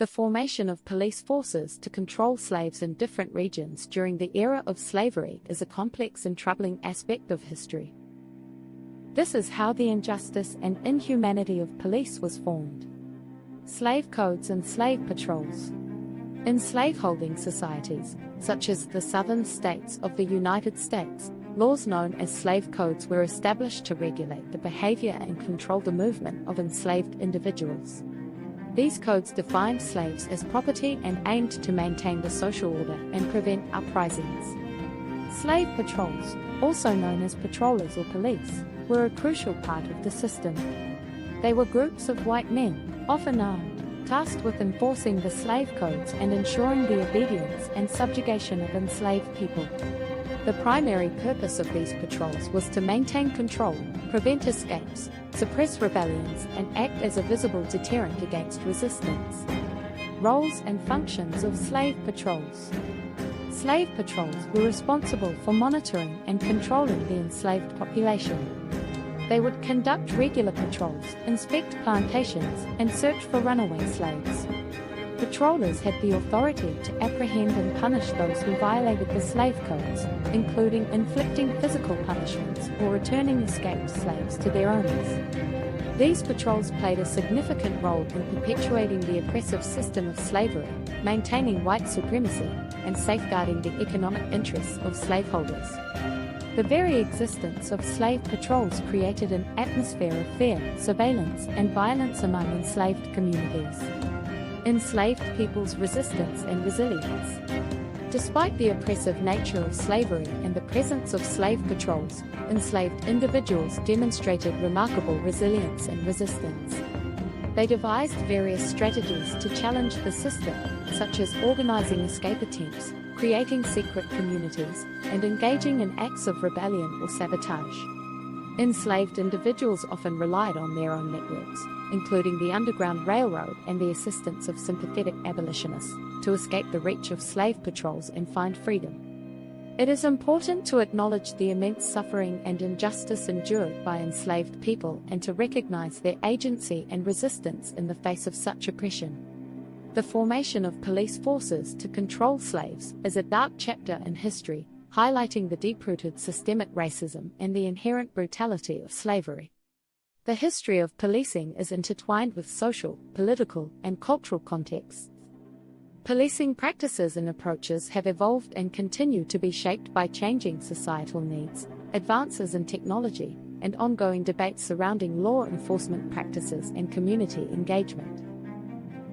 The formation of police forces to control slaves in different regions during the era of slavery is a complex and troubling aspect of history. This is how the injustice and inhumanity of police was formed. Slave codes and slave patrols. In slaveholding societies, such as the southern states of the United States, laws known as slave codes were established to regulate the behavior and control the movement of enslaved individuals. These codes defined slaves as property and aimed to maintain the social order and prevent uprisings. Slave patrols, also known as patrollers or police, were a crucial part of the system. They were groups of white men, often armed, tasked with enforcing the slave codes and ensuring the obedience and subjugation of enslaved people. The primary purpose of these patrols was to maintain control, prevent escapes, suppress rebellions, and act as a visible deterrent against resistance. Roles and functions of slave patrols. Slave patrols were responsible for monitoring and controlling the enslaved population. They would conduct regular patrols, inspect plantations, and search for runaway slaves. Patrollers had the authority to apprehend and punish those who violated the slave codes, including inflicting physical punishments or returning escaped slaves to their owners. These patrols played a significant role in perpetuating the oppressive system of slavery, maintaining white supremacy, and safeguarding the economic interests of slaveholders. The very existence of slave patrols created an atmosphere of fear, surveillance, and violence among enslaved communities. Enslaved people's resistance and resilience. Despite the oppressive nature of slavery and the presence of slave patrols, enslaved individuals demonstrated remarkable resilience and resistance. They devised various strategies to challenge the system, such as organizing escape attempts, creating secret communities, and engaging in acts of rebellion or sabotage. Enslaved individuals often relied on their own networks, including the Underground Railroad and the assistance of sympathetic abolitionists, to escape the reach of slave patrols and find freedom. It is important to acknowledge the immense suffering and injustice endured by enslaved people and to recognize their agency and resistance in the face of such oppression. The formation of police forces to control slaves is a dark chapter in history, highlighting the deep-rooted systemic racism and the inherent brutality of slavery. The history of policing is intertwined with social, political, and cultural contexts. Policing practices and approaches have evolved and continue to be shaped by changing societal needs, advances in technology, and ongoing debates surrounding law enforcement practices and community engagement.